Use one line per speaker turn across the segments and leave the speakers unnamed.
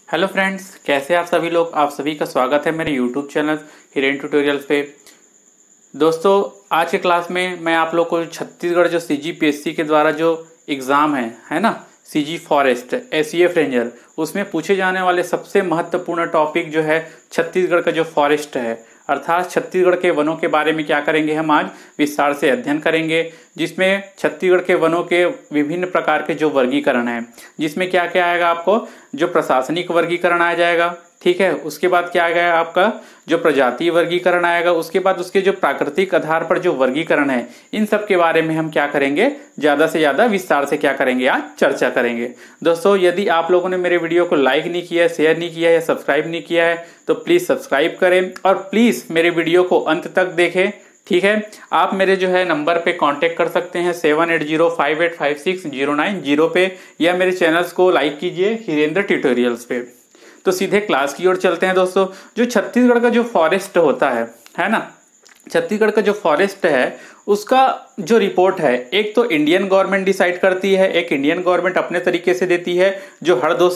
Hello friends, कैसे आप सभी लोग। आप सभी का स्वागत है मेरे यूट्यूब चैनल हिरेन ट्यूटोरियल्स पे। दोस्तों, आज के क्लास में मैं आप लोग को छत्तीसगढ़ जो सीजीपीएससी के द्वारा जो एग्ज़ाम है ना, सीजी फॉरेस्ट एसईएफ रेंजर, उसमें पूछे जाने वाले सबसे महत्वपूर्ण टॉपिक जो है छत्तीसगढ़ का जो फॉरेस्ट है, अर्थात छत्तीसगढ़ के वनों के बारे में क्या करेंगे, हम आज विस्तार से अध्ययन करेंगे। जिसमें छत्तीसगढ़ के वनों के विभिन्न प्रकार के जो वर्गीकरण है, जिसमें क्या क्या आएगा, आपको जो प्रशासनिक वर्गीकरण आ जाएगा, ठीक है। उसके बाद क्या आएगा आपका जो प्रजातीय वर्गीकरण आएगा, उसके बाद उसके जो प्राकृतिक आधार पर जो वर्गीकरण है, इन सब के बारे में हम क्या करेंगे, ज़्यादा से ज़्यादा विस्तार से क्या करेंगे, आज चर्चा करेंगे। दोस्तों, यदि आप लोगों ने मेरे वीडियो को लाइक नहीं किया है, शेयर नहीं किया है या सब्सक्राइब नहीं किया है तो प्लीज़ सब्सक्राइब करें और प्लीज़ मेरे वीडियो को अंत तक देखें, ठीक है। आप मेरे जो है नंबर पे कांटेक्ट कर सकते हैं 7805856090 पे, या मेरे चैनल्स को लाइक कीजिए हिरेंद्र ट्यूटोरियल्स पे। तो सीधे क्लास की ओर चलते हैं। दोस्तों, जो छत्तीसगढ़ का जो फॉरेस्ट होता है ना, छत्तीसगढ़ का जो फॉरेस्ट है उसका जो रिपोर्ट है, एक तो इंडियन गवर्नमेंट डिसाइड करती है, एक इंडियन गवर्नमेंट अपने तरीके से देती है, जो हर दो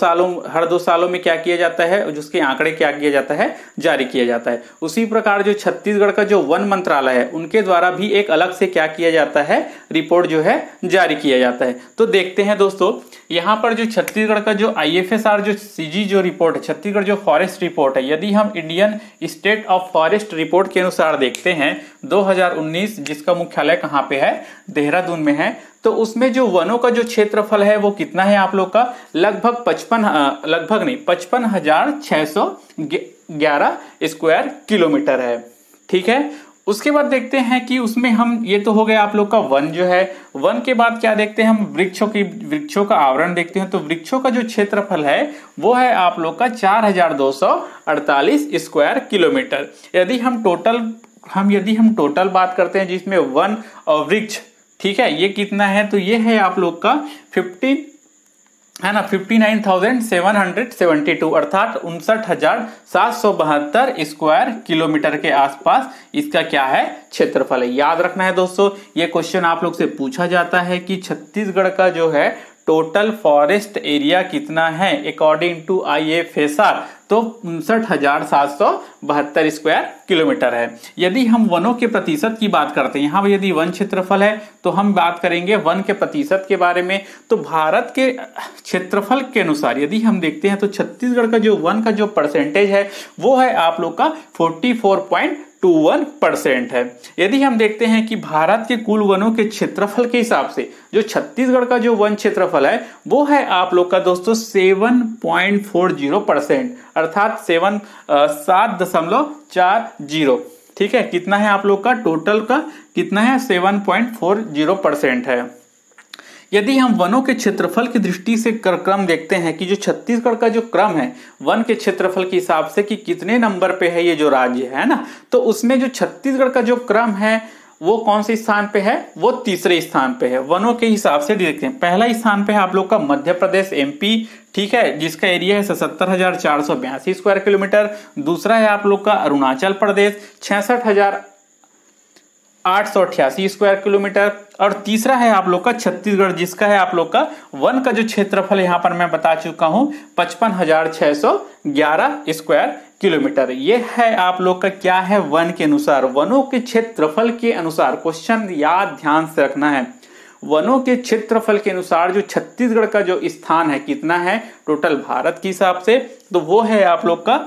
सालों में क्या किया जाता है, उसके आंकड़े क्या किया जाता है, जारी किया जाता है। उसी प्रकार जो छत्तीसगढ़ का जो वन मंत्रालय है, उनके द्वारा भी एक अलग से क्या किया जाता है, रिपोर्ट जो है जारी किया जाता है। तो देखते हैं दोस्तों, यहाँ पर जो छत्तीसगढ़ का जो IFSR जो सीजी जो रिपोर्ट है, छत्तीसगढ़ जो फॉरेस्ट रिपोर्ट है, यदि हम Indian state of forest report के अनुसार देखते हैं 2019, जिसका मुख्यालय कहाँ पे है, देहरादून में है, तो उसमें जो वनों का जो क्षेत्रफल है वो कितना है आप लोग का, लगभग 55,611 स्क्वायर किलोमीटर है, ठीक है। उसके बाद देखते हैं कि उसमें हम, ये तो हो गया आप लोग का वन जो है, वन के बाद क्या देखते हैं हम, वृक्षों का आवरण देखते हैं। तो वृक्षों का जो क्षेत्रफल है वो है आप लोग का 4248 स्क्वायर किलोमीटर। यदि हम टोटल बात करते हैं जिसमें वन और वृक्ष, ठीक है, ये कितना है, तो ये है आप लोग का 59,772, अर्थात 59,772 स्क्वायर किलोमीटर के आसपास इसका क्या है, क्षेत्रफल है। याद रखना है दोस्तों, ये क्वेश्चन आप लोग से पूछा जाता है कि छत्तीसगढ़ का जो है टोटल फॉरेस्ट एरिया कितना है अकॉर्डिंग टू IFSR, तो 59,772 स्क्वायर किलोमीटर है। यदि हम वनों के प्रतिशत की बात करते हैं, यहाँ यदि वन क्षेत्रफल है तो हम बात करेंगे वन के प्रतिशत के बारे में। तो भारत के क्षेत्रफल के अनुसार यदि हम देखते हैं तो छत्तीसगढ़ का जो वन का जो परसेंटेज है वो है आप लोग का 44.21% है। यदि हम देखते हैं कि भारत के कुल वनों के क्षेत्रफल के हिसाब से जो छत्तीसगढ़ का जो वन क्षेत्रफल है वो है आप लोग का दोस्तों 7.40%, अर्थात 7.40, ठीक है। कितना है आप लोग का टोटल का, कितना है, 7.40% है। यदि हम वनों के क्षेत्रफल की दृष्टि से क्रम देखते हैं कि जो छत्तीसगढ़ का जो क्रम है वन के क्षेत्रफल के हिसाब से कि कितने नंबर पे है ये जो राज्य है ना, तो उसमें जो छत्तीसगढ़ का जो क्रम है वो कौन से स्थान पे है, वो तीसरे स्थान पे है। वनों के हिसाब से देखते हैं, पहला स्थान पे है आप लोग का मध्य प्रदेश MP, ठीक है, जिसका एरिया है 77,482 स्क्वायर किलोमीटर। दूसरा है आप लोग का अरुणाचल प्रदेश 66,888 स्क्वायर किलोमीटर। और तीसरा है आप लोग का छत्तीसगढ़, जिसका है आप लोग का वन का जो क्षेत्रफल यहाँ पर मैं बता चुका हूं 55,611 स्क्वायर किलोमीटर। ये है आप लोग का क्या है, वन के अनुसार, वनों के क्षेत्रफल के अनुसार। क्वेश्चन याद ध्यान से रखना है, वनों के क्षेत्रफल के अनुसार जो छत्तीसगढ़ का जो स्थान है कितना है टोटल भारत के हिसाब से, तो वो है आप लोग का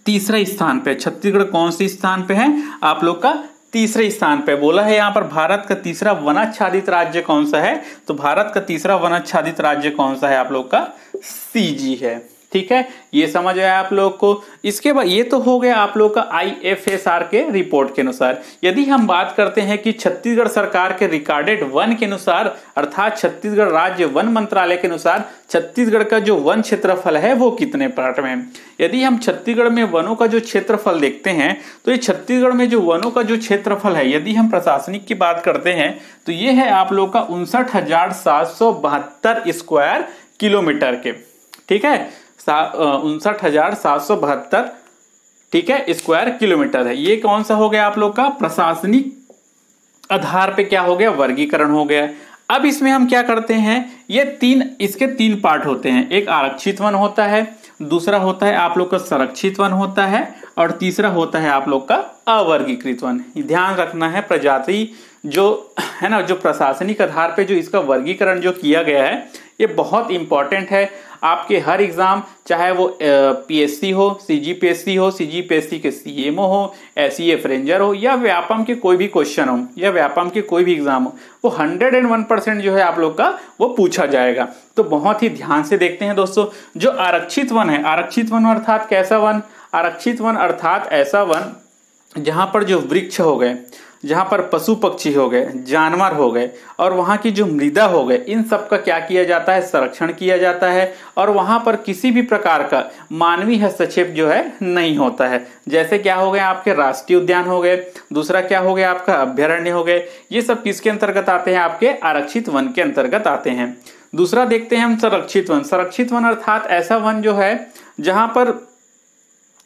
तीसरे स्थान पे। छत्तीसगढ़ कौन से स्थान पे है, आप लोग का तीसरे स्थान पे। बोला है यहाँ पर भारत का तीसरा वनाच्छादित राज्य कौन सा है, तो भारत का तीसरा वनाच्छादित राज्य कौन सा है, आप लोग का CG है, ठीक है। ये समझ आया आप लोग को। इसके बाद ये तो हो गया आप लोग का IFSR के रिपोर्ट के अनुसार। यदि हम बात करते हैं कि छत्तीसगढ़ सरकार के रिकॉर्डेड वन के अनुसार, अर्थात छत्तीसगढ़ राज्य वन मंत्रालय के अनुसार छत्तीसगढ़ का जो वन क्षेत्रफल है वो कितने पार्ट में है। यदि हम छत्तीसगढ़ में वनों का जो क्षेत्रफल देखते हैं तो ये छत्तीसगढ़ में जो वनों का जो क्षेत्रफल है, यदि हम प्रशासनिक की बात करते हैं तो ये है आप लोग का 59,772 स्क्वायर किलोमीटर के, ठीक है, 59,772, ठीक है, स्क्वायर किलोमीटर है। ये कौन सा हो गया आप लोग का प्रशासनिक आधार पे क्या हो गया, वर्गीकरण हो गया। अब इसमें हम क्या करते हैं, इसके तीन पार्ट होते हैं। एक आरक्षित वन होता है, दूसरा होता है आप लोग का संरक्षित वन होता है, और तीसरा होता है आप लोग का अवर्गीकृत वन। ध्यान रखना है, प्रजाति जो है ना, जो प्रशासनिक आधार पे जो इसका वर्गीकरण जो किया गया है, ये बहुत इंपॉर्टेंट है। आपके हर एग्जाम, चाहे वो पीएससी हो, सीजीपीएससी हो, सीजीपीएससी के सीएमओ हो, एसईएफ रेंजर हो, या व्यापम के कोई भी क्वेश्चन हो, या व्यापम के कोई भी एग्जाम हो, वो 101% जो है आप लोग का वो पूछा जाएगा। तो बहुत ही ध्यान से देखते हैं दोस्तों। जो आरक्षित वन है, आरक्षित वन अर्थात कैसा वन? आरक्षित वन अर्थात ऐसा वन जहां पर जो वृक्ष हो गए, जहां पर पशु पक्षी हो गए, जानवर हो गए, और वहां की जो मृदा हो गए, इन सब का क्या किया जाता है? संरक्षण किया जाता है, और वहां पर किसी भी प्रकार का मानवीय हस्तक्षेप जो है नहीं होता है। जैसे क्या हो गए आपके राष्ट्रीय उद्यान हो गए, दूसरा क्या हो गया आपका अभ्यारण्य हो गए, ये सब किसके अंतर्गत आते हैं? आपके आरक्षित वन के अंतर्गत आते हैं। दूसरा देखते हैं हम संरक्षित वन। संरक्षित वन अर्थात ऐसा वन जो है जहां पर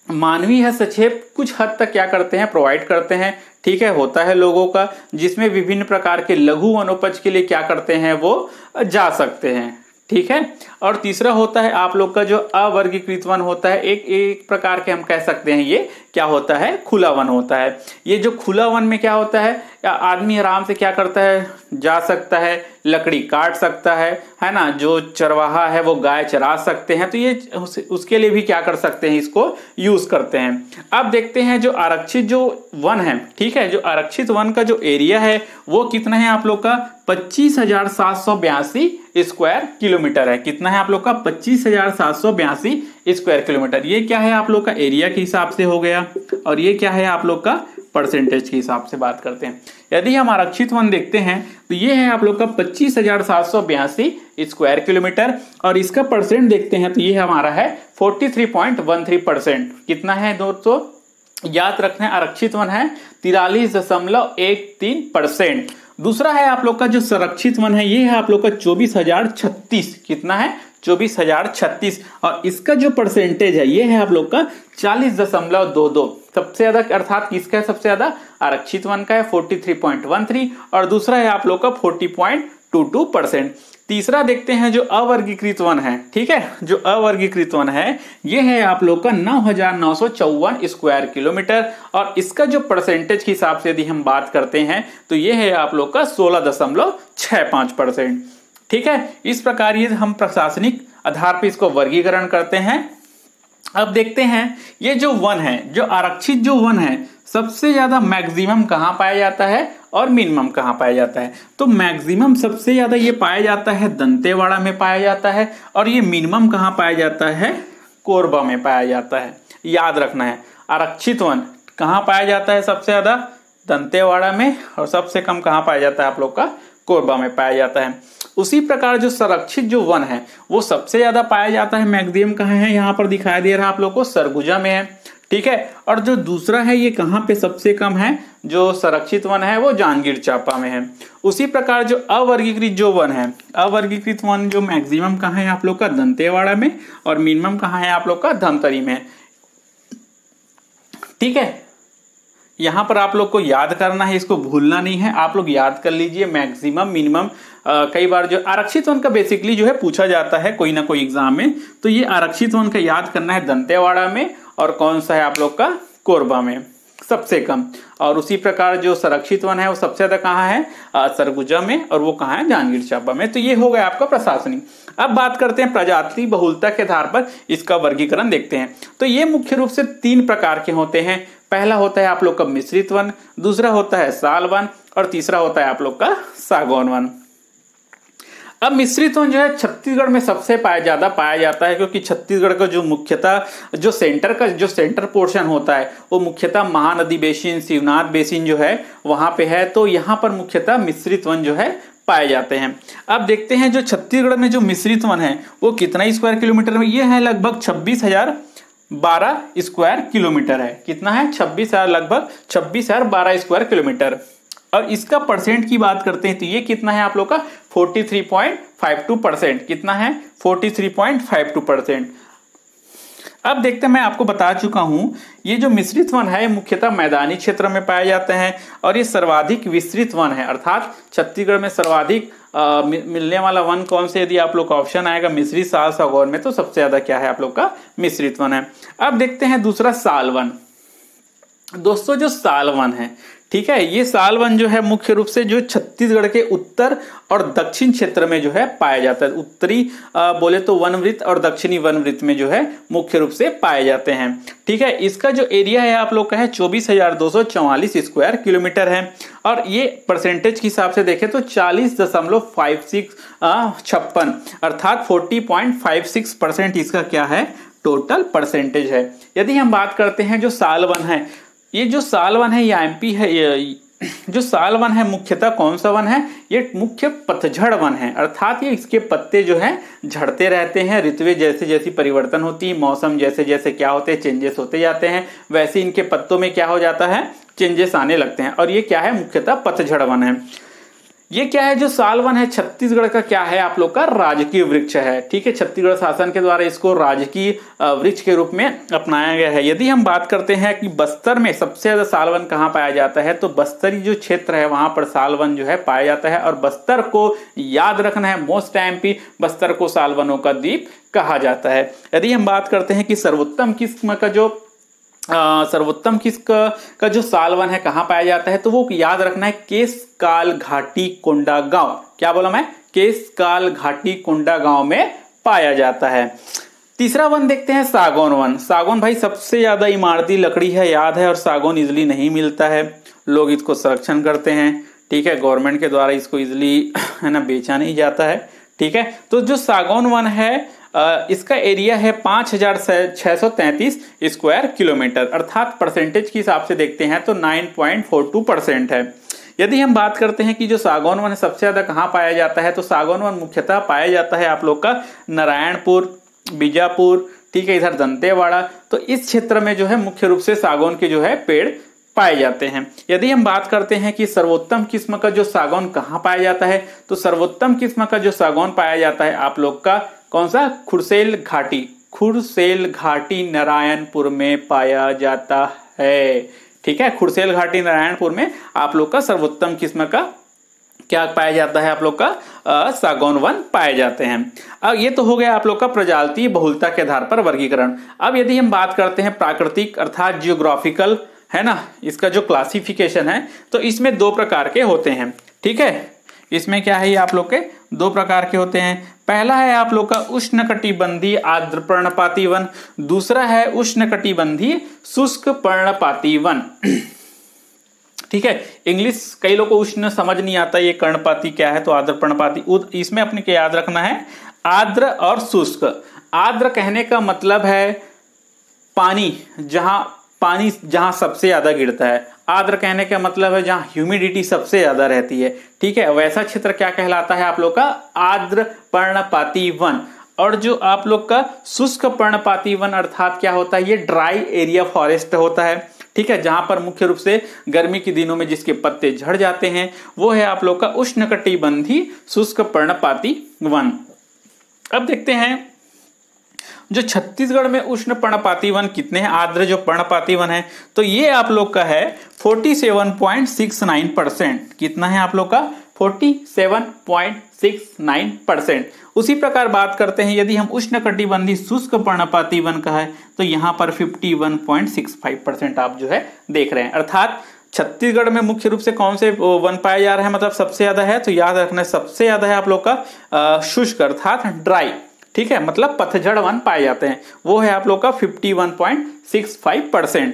मानवीय हस्तक्षेप कुछ हद तक क्या करते हैं? प्रोवाइड करते हैं, ठीक है, होता है लोगों का, जिसमें विभिन्न प्रकार के लघु वनोपज के लिए क्या करते हैं? वो जा सकते हैं, ठीक है। और तीसरा होता है आप लोग का जो अवर्गीकृत वन होता है, एक प्रकार के हम कह सकते हैं ये क्या होता है? खुला वन होता है। ये जो खुला वन में क्या होता है? आदमी आराम से क्या करता है? जा सकता है, लकड़ी काट सकता है ना, जो चरवाहा है वो गाय चरा सकते हैं, तो ये उसके लिए भी क्या कर सकते हैं? इसको यूज करते हैं। अब देखते हैं जो आरक्षित जो वन है, ठीक है, जो आरक्षित वन का जो एरिया है वो कितना है आप लोग का? 25,782 स्क्वायर किलोमीटर है। कितना है आप लोग का? 25,782 स्क्वायर किलोमीटर। ये क्या है आप लोग का? एरिया के हिसाब से हो गया, और ये क्या है आप लोग का? परसेंटेज के हिसाब से बात करते हैं। यदि हम आरक्षित वन देखते हैं तो ये है आप लोग का 25,782 स्क्वायर किलोमीटर, और इसका परसेंट देखते हैं तो ये हमारा है 43.13%। कितना है दोस्तों? याद रखना है, आरक्षित वन है 43.13%। दूसरा है आप लोग का जो संरक्षित वन है, ये है आप लोग का 24,036। कितना है? 24,036, और इसका जो परसेंटेज है ये है आप लोग का 40.22। सबसे ज्यादा अर्थात किसका है? सबसे ज्यादा आरक्षित वन का है 43.13, और दूसरा है आप लोग का 40.22%। तीसरा देखते हैं जो अवर्गीकृत वन है, ठीक है, जो अवर्गीकृत वन है ये है आप लोग का 9,954 स्क्वायर किलोमीटर, और इसका जो परसेंटेज के हिसाब से यदि हम बात करते हैं तो ये है आप लोग का 16.65%, ठीक है। इस प्रकार ये हम प्रशासनिक आधार पर इसको वर्गीकरण करते हैं। अब देखते हैं ये जो वन है, जो आरक्षित जो वन है, सबसे ज्यादा मैक्सिमम कहाँ पाया जाता है और मिनिमम कहाँ पाया जाता है? तो मैक्सिमम सबसे ज्यादा ये पाया जाता है दंतेवाड़ा में पाया जाता है, और ये मिनिमम कहाँ पाया जाता है? कोरबा में पाया जाता है। याद रखना है, आरक्षित वन कहाँ पाया जाता है? सबसे ज्यादा दंतेवाड़ा में, और सबसे कम कहाँ पाया जाता है आप लोग का? कोरबा में पाया जाता है। उसी प्रकार जो संरक्षित जो वन है वो सबसे ज्यादा पाया जाता है, मैक्सिमम कहाँ है? यहाँ पर दिखाई दे रहा है आप लोग को, सरगुजा में है, ठीक है। और जो दूसरा है ये कहाँ पे सबसे कम है? जो संरक्षित वन है वो जांजगीर चांपा में है। उसी प्रकार जो अवर्गीकृत जो वन है, अवर्गीकृत वन जो मैक्सिमम कहाँ है आप लोग का? दंतेवाड़ा में, और मिनिमम कहाँ है आप लोग का? धमतरी में, ठीक है। यहां पर आप लोग को याद करना है, इसको भूलना नहीं है, आप लोग याद कर लीजिए मैक्सिमम मिनिमम। कई बार जो आरक्षित वन का बेसिकली जो है पूछा जाता है कोई ना कोई एग्जाम में, तो ये आरक्षित वन का याद करना है दंतेवाड़ा में, और कौन सा है आप लोग का? कोरबा में सबसे कम। और उसी प्रकार जो संरक्षित वन है वो सबसे ज्यादा कहाँ है? सरगुजा में, और वो कहाँ है? जांजगीर चांपा में। तो ये हो गया आपका प्रशासनिक। अब बात करते हैं प्रजाति बहुलता के आधार पर इसका वर्गीकरण देखते हैं। तो ये मुख्य रूप से 3 प्रकार के होते हैं। पहला होता है आप लोग का मिश्रित वन, दूसरा होता है साल वन, और तीसरा होता है आप लोग का सागौन वन। अब मिश्रित वन जो है छत्तीसगढ़ में सबसे ज्यादा पाया जाता है, क्योंकि छत्तीसगढ़ का जो मुख्यतः जो सेंटर पोर्शन होता है वो मुख्यतः महानदी बेसिन, शिवनाथ बेसिन जो है वहां पे है, तो यहाँ पर मुख्यतः मिश्रित वन जो है पाए जाते हैं। अब देखते हैं जो छत्तीसगढ़ में जो मिश्रित वन है वो कितना स्क्वायर किलोमीटर में? ये है लगभग 26,012 स्क्वायर किलोमीटर है। कितना है? 26,000, लगभग 26,012 स्क्वायर किलोमीटर। और इसका परसेंट की बात करते हैं तो ये कितना है आप लोग का? 43.52%। कितना है? 43.52%। अब देखते हैं, मैं आपको बता चुका हूं ये जो मिश्रित वन है मुख्यतः मैदानी क्षेत्र में पाए जाते हैं, और ये सर्वाधिक विस्तृत वन है, अर्थात छत्तीसगढ़ में सर्वाधिक मिलने वाला वन कौन से, यदि आप लोग का ऑप्शन आएगा मिश्रित साल सागौन में, तो सबसे ज्यादा क्या है आप लोग का मिश्रित वन है। अब देखते हैं दूसरा सालवन। दोस्तों जो सालवन है, ठीक है, ये सालवन जो है मुख्य रूप से जो छत्तीसगढ़ के उत्तर और दक्षिण क्षेत्र में जो है पाया जाता है। उत्तरी बोले तो वनवृत्त और दक्षिणी वनवृत्त में जो है मुख्य रूप से पाए जाते हैं। ठीक है, इसका जो एरिया है आप लोग का है 24,244 स्क्वायर किलोमीटर है, और ये परसेंटेज के हिसाब से देखें तो 40.56 अर्थात 40.56% इसका क्या है टोटल परसेंटेज है। यदि हम बात करते हैं जो सालवन है, ये जो सालवन है ये एमपी है, जो सालवन है मुख्यतः कौन सा वन है, ये मुख्य पतझड़ वन है, अर्थात ये इसके पत्ते जो है झड़ते रहते हैं। ऋतुएं जैसे जैसी परिवर्तन होती है, मौसम जैसे जैसे क्या होते हैं चेंजेस होते जाते हैं, वैसे इनके पत्तों में क्या हो जाता है चेंजेस आने लगते हैं, और ये क्या है मुख्यतः पतझड़ वन है। ये क्या है जो सालवन है छत्तीसगढ़ का क्या है आप लोग का राजकीय वृक्ष है। ठीक है, छत्तीसगढ़ शासन के द्वारा इसको राजकीय वृक्ष के रूप में अपनाया गया है। यदि हम बात करते हैं कि बस्तर में सबसे ज्यादा सालवन कहाँ पाया जाता है, तो बस्तरी जो क्षेत्र है वहां पर सालवन जो है पाया जाता है, और बस्तर को याद रखना है, मोस्ट एमपी बस्तर को सालवनों का द्वीप कहा जाता है। यदि हम बात करते हैं कि सर्वोत्तम किस्म का जो सालवन है कहाँ पाया जाता है, तो वो याद रखना है केशकाल घाटी कोंडागांव। क्या बोला मैं, केशकाल घाटी कोंडागांव में पाया जाता है। तीसरा वन देखते हैं सागौन वन। सागौन भाई सबसे ज्यादा इमारती लकड़ी है, याद है, और सागौन इजिली नहीं मिलता है, लोग इसको संरक्षण करते हैं। ठीक है, गवर्नमेंट के द्वारा इसको इजिली है ना बेचा नहीं जाता है। ठीक है, तो जो सागौन वन है इसका एरिया है 5,633 स्क्वायर किलोमीटर, अर्थात परसेंटेज के हिसाब से देखते हैं तो 9.42% है। यदि हम बात करते हैं कि जो सागौन वन सबसे ज्यादा कहाँ पाया जाता है, तो सागौन वन मुख्यतः पाया जाता है आप लोग का नारायणपुर, बीजापुर, ठीक है, इधर दंतेवाड़ा, तो इस क्षेत्र में जो है मुख्य रूप से सागौन के जो है पेड़ पाए जाते हैं। यदि हम बात करते हैं कि सर्वोत्तम किस्म का जो सागौन कहाँ पाया जाता है, तो सर्वोत्तम किस्म का जो सागौन पाया जाता है आप लोग का कौन सा, खुरसेल घाटी नारायणपुर में पाया जाता है। ठीक है, खुरसेल घाटी नारायणपुर में आप लोग का सर्वोत्तम किस्म का क्या पाया जाता है, आप लोग का सागौन वन पाए जाते हैं। अब ये तो हो गया आप लोग का प्रजातीय बहुलता के आधार पर वर्गीकरण। अब यदि हम बात करते हैं प्राकृतिक अर्थात जियोग्राफिकल है ना, इसका जो क्लासिफिकेशन है, तो इसमें दो प्रकार के होते हैं। ठीक है, इसमें क्या है, ये आप लोग के दो प्रकार के होते हैं। पहला है आप लोग का उष्णकटिबंधीय आर्द्र पर्णपाती वन, दूसरा है उष्णकटिबंधीय शुष्क पर्णपाती वन। ठीक है, इंग्लिश कई लोगों को उष्ण समझ नहीं आता, ये कर्णपाती क्या है, तो आर्द्र पर्णपाती, इसमें अपने क्या याद रखना है, आर्द्र और शुष्क। आर्द्र कहने का मतलब है पानी जहां सबसे ज्यादा गिरता है, आर्द्र कहने का मतलब है जहां ह्यूमिडिटी सबसे ज्यादा रहती है। ठीक है, वैसा क्षेत्र क्या कहलाता है आप लोग का आर्द्र पर्णपाती वन। और जो आप लोग का शुष्क पर्णपाती वन अर्थात क्या होता है, ये ड्राई एरिया फॉरेस्ट होता है। ठीक है, जहां पर मुख्य रूप से गर्मी के दिनों में जिसके पत्ते झड़ जाते हैं, वो है आप लोग का उष्णकटिबंधीय शुष्क पर्णपाती वन। अब देखते हैं जो छत्तीसगढ़ में उष्ण पर्णपाती वन कितने हैं, आर्द्र जो पर्णपाती वन है, तो ये आप लोग का है 47.69%। कितना है आप लोग का 47.69%। उसी प्रकार बात करते हैं यदि हम उष्णकटिबंधीय शुष्क पर्णपाती वन का है, तो यहाँ पर 51.65% आप जो है देख रहे हैं। अर्थात छत्तीसगढ़ में मुख्य रूप से कौन से वन पाए जा रहे हैं, मतलब सबसे ज्यादा है, तो याद रखना सबसे ज्यादा है आप लोग का शुष्क अर्थात ड्राई। ठीक है, मतलब पतझड़ वन पाए जाते हैं, वो है आप लोग का 51.65%।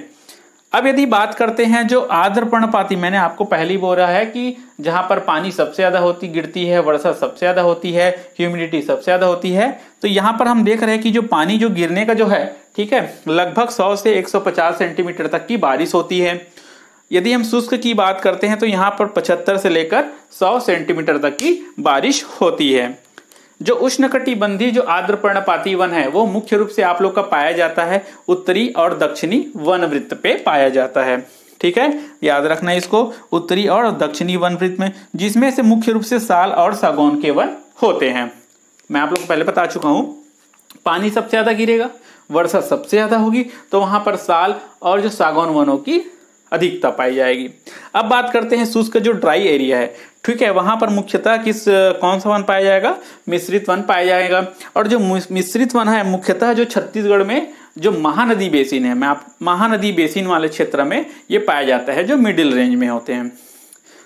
अब यदि बात करते हैं जो आर्द्र पर्णपाती, मैंने आपको पहले ही बोला है कि जहां पर पानी सबसे ज्यादा गिरती है, वर्षा सबसे ज्यादा होती है, ह्यूमिडिटी सबसे ज्यादा होती है, तो यहां पर हम देख रहे हैं कि जो पानी जो गिरने का जो है, ठीक है, लगभग 100 से 150 सेंटीमीटर तक की बारिश होती है। यदि हम शुष्क की बात करते हैं तो यहाँ पर 75 से लेकर 100 सेंटीमीटर तक की बारिश होती है। जो उष्णकटिबंधीय जो आर्द्र पर्णपाती वन है, वो मुख्य रूप से आप लोग का पाया जाता है उत्तरी और दक्षिणी वनवृत्त पे पाया जाता है। ठीक है, याद रखना इसको, उत्तरी और दक्षिणी वनवृत्त में, जिसमें से मुख्य रूप से साल और सागौन के वन होते हैं। मैं आप लोग को पहले बता चुका हूं, पानी सबसे ज्यादा गिरेगा, वर्षा सबसे ज्यादा होगी, तो वहां पर साल और जो सागौन वनों की अधिकता पाई जाएगी। अब बात करते हैं शुष्क जो ड्राई एरिया है, ठीक है, वहां पर मुख्यतः कौन सा वन पाया जाएगा? मिश्रित वन पाया जाएगा। और जो मिश्रित वन है मुख्यतः जो छत्तीसगढ़ में जो महानदी बेसिन है, महानदी बेसिन वाले क्षेत्र में ये पाया जाता है, जो मिडिल रेंज में होते हैं।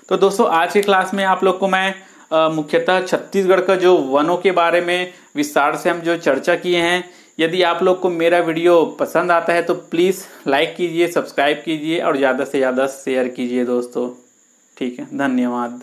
तो दोस्तों आज की क्लास में आप लोग को मैं मुख्यतः छत्तीसगढ़ का जो वनों के बारे में विस्तार से हम जो चर्चा किए हैं। यदि आप लोग को मेरा वीडियो पसंद आता है तो प्लीज़ लाइक कीजिए, सब्सक्राइब कीजिए और ज़्यादा से ज़्यादा शेयर कीजिए दोस्तों। ठीक है, धन्यवाद।